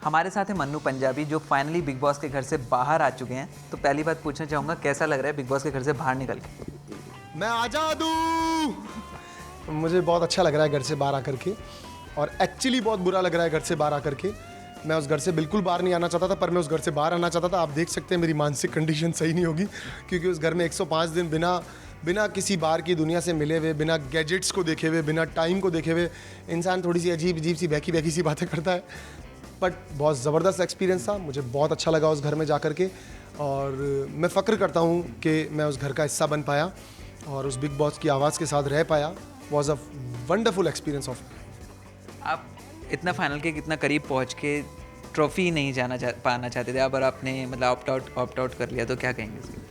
हमारे साथ है मन्नू पंजाबी जो फाइनली बिग बॉस के घर से बाहर आ चुके हैं। तो पहली बात पूछना चाहूँगा, कैसा लग रहा है बिग बॉस के घर से बाहर निकल के? मैं आज़ाद हूँ। मुझे बहुत अच्छा लग रहा है घर से बाहर आकर के, और एक्चुअली बहुत बुरा लग रहा है घर से बाहर आकर के। मैं उस घर से बिल्कुल बाहर नहीं आना चाहता था, पर मैं उस घर से बाहर आना चाहता था। आप देख सकते हैं मेरी मानसिक कंडीशन सही नहीं होगी, क्योंकि उस घर में 105 दिन बिना किसी बाहर की दुनिया से मिले हुए, बिना गैजेट्स को देखे हुए, बिना टाइम को देखे हुए इंसान थोड़ी सी अजीब सी बहकी सी बातें करता है। बट बहुत ज़बरदस्त एक्सपीरियंस था, मुझे बहुत अच्छा लगा उस घर में जा कर के, और मैं फ़ख्र करता हूँ कि मैं उस घर का हिस्सा बन पाया और उस बिग बॉस की आवाज़ के साथ रह पाया। Was a wonderful experience of. आप इतना फाइनल के कितना करीब पहुँच के ट्रॉफी नहीं पाना चाहते थे आप, और आपने मतलब ऑप्ट आउट कर लिया, तो क्या कहेंगे इसके?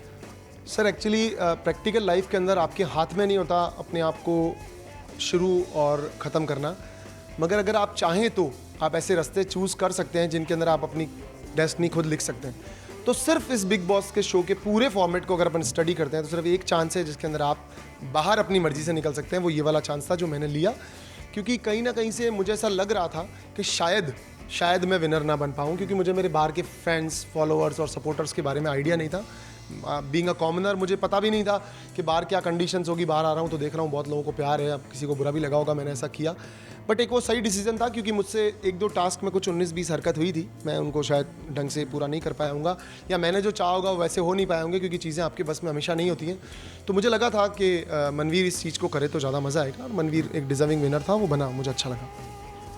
सर एक्चुअली प्रैक्टिकल लाइफ के अंदर आपके हाथ में नहीं होता अपने आप को शुरू और ख़त्म करना, मगर अगर आप चाहें तो आप ऐसे रास्ते चूज़ कर सकते हैं जिनके अंदर आप अपनी डेस्टिनी खुद लिख सकते हैं। तो सिर्फ इस बिग बॉस के शो के पूरे फॉर्मेट को अगर अपन स्टडी करते हैं तो सिर्फ एक चांस है जिसके अंदर आप बाहर अपनी मर्जी से निकल सकते हैं, वो ये वाला चांस था जो मैंने लिया। क्योंकि कहीं ना कहीं से मुझे ऐसा लग रहा था कि शायद मैं विनर ना बन पाऊँ, क्योंकि मुझे मेरे बाहर के फ्रेंड्स, फॉलोअर्स और सपोर्टर्स के बारे में आइडिया नहीं था। बीइंग अ कॉमनर मुझे पता भी नहीं था कि बाहर क्या कंडीशंस होगी। बाहर आ रहा हूँ तो देख रहा हूँ बहुत लोगों को प्यार है, अब किसी को बुरा भी लगा होगा मैंने ऐसा किया, बट एक वो सही डिसीजन था, क्योंकि मुझसे 1-2 टास्क में कुछ 19-20 हरकत हुई थी, मैं उनको शायद ढंग से पूरा नहीं कर पाया हूँगा, या मैंने जो चाहा होगा वैसे हो नहीं पाए होंगे, क्योंकि चीज़ें आपके बस में हमेशा नहीं होती हैं। तो मुझे लगा था कि मनवीर इस चीज़ को करे तो ज़्यादा मज़ा आएगा, और मनवीर एक डिजर्विंग विनर था, वो बना, मुझे अच्छा लगा।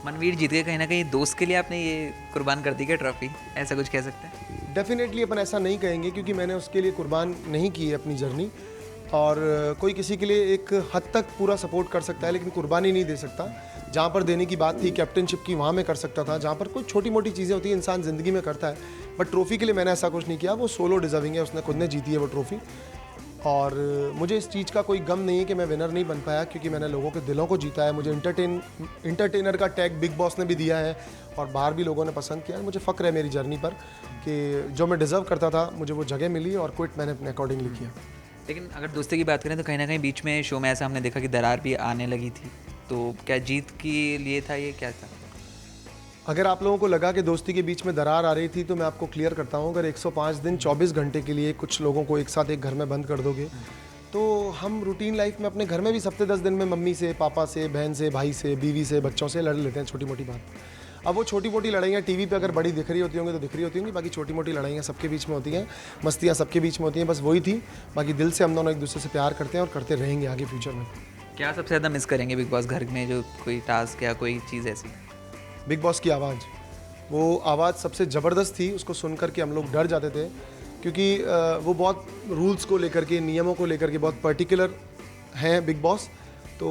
मनवीर जीत गए, कहीं ना कहीं दोस्त के लिए आपने ये कुर्बान कर दी क्या ट्रॉफी, ऐसा कुछ कह सकते हैं? डेफिनेटली अपन ऐसा नहीं कहेंगे, क्योंकि मैंने उसके लिए कुर्बान नहीं की है अपनी जर्नी, और कोई किसी के लिए एक हद तक पूरा सपोर्ट कर सकता है लेकिन कुर्बानी नहीं दे सकता। जहाँ पर देने की बात थी कैप्टनशिप की, वहाँ मैं कर सकता था। जहाँ पर कुछ छोटी मोटी चीज़ें होती हैं इंसान ज़िंदगी में करता है, बट ट्रॉफी के लिए मैंने ऐसा कुछ नहीं किया। वो सोलो डिजर्विंग है, उसने खुद ने जीती है वो ट्रॉफी, और मुझे इस चीज़ का कोई गम नहीं है कि मैं विनर नहीं बन पाया, क्योंकि मैंने लोगों के दिलों को जीता है। मुझे इंटरटेनर का टैग बिग बॉस ने भी दिया है, और बाहर भी लोगों ने पसंद किया है। मुझे फ़ख्र है मेरी जर्नी पर कि जो मैं डिज़र्व करता था मुझे वो जगह मिली, और क्विट मैंने अपने अकॉर्डिंगली किया। लेकिन अगर दोस्ती की बात करें तो कहीं ना कहीं बीच में शो में ऐसा हमने देखा कि दरार भी आने लगी थी, तो क्या जीत के लिए था ये, क्या था? अगर आप लोगों को लगा कि दोस्ती के बीच में दरार आ रही थी तो मैं आपको क्लियर करता हूँ, अगर 105 दिन 24 घंटे के लिए कुछ लोगों को एक साथ एक घर में बंद कर दोगे, तो हम रूटीन लाइफ में अपने घर में भी हफ्ते 10 दिन में मम्मी से, पापा से, बहन से, भाई से, बीवी से, बच्चों से लड़ लेते हैं छोटी मोटी बात। अब वो छोटी मोटी लड़ाइयाँ टीवी पे अगर बड़ी दिख रही होती होंगी तो दिख रही होती होंगी, बाकी छोटी मोटी लड़ाइयाँ सबके बीच में होती हैं, मस्तियाँ सबके बीच में होती हैं, बस वही थी। बाकी दिल से हम दोनों एक दूसरे से प्यार करते हैं और करते रहेंगे आगे फ्यूचर में। क्या सबसे ज़्यादा मिस करेंगे बिग बॉस घर में, जो कोई टास्क या कोई चीज़ ऐसी? बिग बॉस की आवाज़, वो आवाज़ सबसे ज़बरदस्त थी। उसको सुनकर के हम लोग डर जाते थे, क्योंकि वो बहुत रूल्स को लेकर के, नियमों को लेकर के बहुत पर्टिकुलर हैं बिग बॉस, तो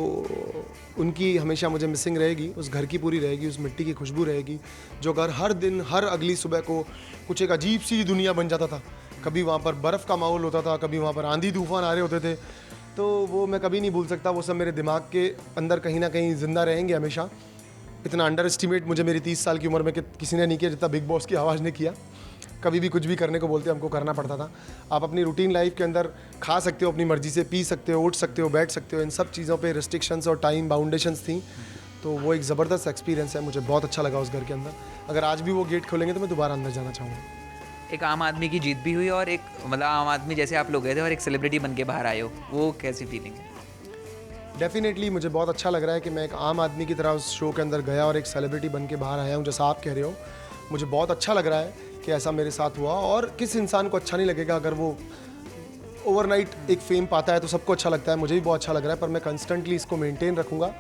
उनकी हमेशा मुझे मिसिंग रहेगी। उस घर की पूरी रहेगी, उस मिट्टी की खुशबू रहेगी, जो घर हर दिन, हर अगली सुबह को कुछ एक अजीब सी दुनिया बन जाता था। कभी वहाँ पर बर्फ़ का माहौल होता था, कभी वहाँ पर आंधी तूफान आ रहे होते थे, तो वो मैं कभी नहीं भूल सकता। वो सब मेरे दिमाग के अंदर कहीं ना कहीं ज़िंदा रहेंगे हमेशा। इतना अंडर एस्टिमेट मुझे मेरी 30 साल की उम्र में किसी ने नहीं किया जितना बिग बॉस की आवाज़ ने किया। कभी भी कुछ भी करने को बोलते हमको करना पड़ता था। आप अपनी रूटीन लाइफ के अंदर खा सकते हो अपनी मर्जी से, पी सकते हो, उठ सकते हो, बैठ सकते हो, इन सब चीज़ों पे रिस्ट्रिक्शंस और टाइम बाउंडेशंस थी, तो वो एक ज़बरदस्त एक्सपीरियंस है। मुझे बहुत अच्छा लगा उस घर के अंदर। अगर आज भी वो गेट खोलेंगे तो मैं दोबारा अंदर जाना चाहूँगा। एक आम आदमी की जीत भी हुई, और एक मतलब आम आदमी जैसे आप लोग गए थे और एक सेलिब्रिटी बन के बाहर आए हो, वो कैसी फीलिंग है? डेफिनेटली मुझे बहुत अच्छा लग रहा है कि मैं एक आम आदमी की तरह उस शो के अंदर गया और एक सेलिब्रिटी बन के बाहर आया हूँ, जैसा आप कह रहे हो। मुझे बहुत अच्छा लग रहा है कि ऐसा मेरे साथ हुआ, और किस इंसान को अच्छा नहीं लगेगा अगर वो ओवरनाइट एक फेम पाता है, तो सबको अच्छा लगता है। मुझे भी बहुत अच्छा लग रहा है, पर मैं कंस्टेंटली इसको मेंटेन रखूँगा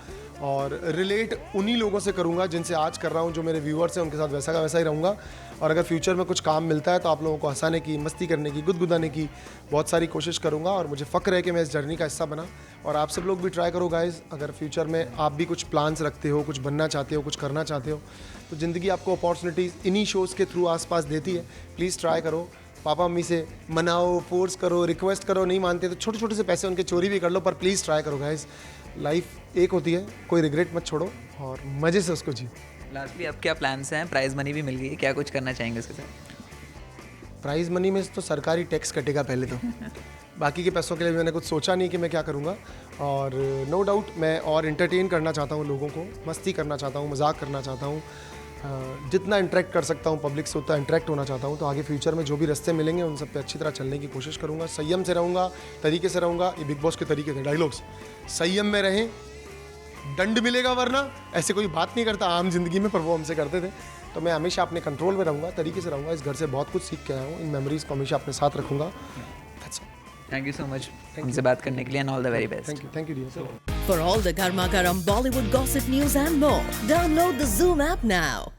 और रिलेट उन्हीं लोगों से करूँगा जिनसे आज कर रहा हूँ। जो मेरे व्यूअर्स हैं उनके साथ वैसा का वैसा ही रहूँगा, और अगर फ्यूचर में कुछ काम मिलता है तो आप लोगों को हंसाने की, मस्ती करने की, गुदगुदाने की बहुत सारी कोशिश करूँगा। और मुझे फ़ख्र है कि मैं इस जर्नी का हिस्सा बना, और आप सब लोग भी ट्राई करो गाइस। अगर फ्यूचर में आप भी कुछ प्लान्स रखते हो, कुछ बनना चाहते हो, कुछ करना चाहते हो, तो ज़िंदगी आपको अपॉर्चुनिटीज़ इन्हीं शोज़ के थ्रू आसपास देती है। प्लीज़ ट्राई करो, पापा मम्मी से मनाओ, फोर्स करो, रिक्वेस्ट करो, नहीं मानते तो छोटे छोटे से पैसे उनके चोरी भी कर लो, पर प्लीज़ ट्राई करो गाइस। लाइफ एक होती है, कोई रिग्रेट मत छोड़ो और मज़े से उसको जी। लास्टली अब क्या प्लान्स हैं? प्राइज़ मनी भी मिल गई है, क्या कुछ करना चाहेंगे उसके साथ? प्राइज़ मनी में तो सरकारी टैक्स कटेगा पहले तो बाकी के पैसों के लिए मैंने कुछ सोचा नहीं कि मैं क्या करूँगा। और नो डाउट मैं और इंटरटेन करना चाहता हूँ लोगों को, मस्ती करना चाहता हूँ, मजाक करना चाहता हूँ, जितना इंटरेक्ट कर सकता हूँ पब्लिक से उतना इंटरेक्ट होना चाहता हूँ। तो आगे फ्यूचर में जो भी रास्ते मिलेंगे उन सब पे अच्छी तरह चलने की कोशिश करूँगा, संयम से रहूँगा, तरीके से रहूँगा। ये बिग बॉस के तरीके थे डायलॉग्स, संयम में रहें, दंड मिलेगा वरना, ऐसे कोई बात नहीं करता आम जिंदगी में, पर वो हमसे करते थे। तो मैं हमेशा अपने कंट्रोल में रहूँगा, तरीके से रहूँगा। इस घर से बहुत कुछ सीख के आया हूँ, इन मेमोरीज को हमेशा अपने साथ रखूँगा। थैंक यू सो मच हमसे बात करने के लिए and all the very best. Thank you dear. For all the Garma Garam Bollywood gossip news and more, download the Zoom app now.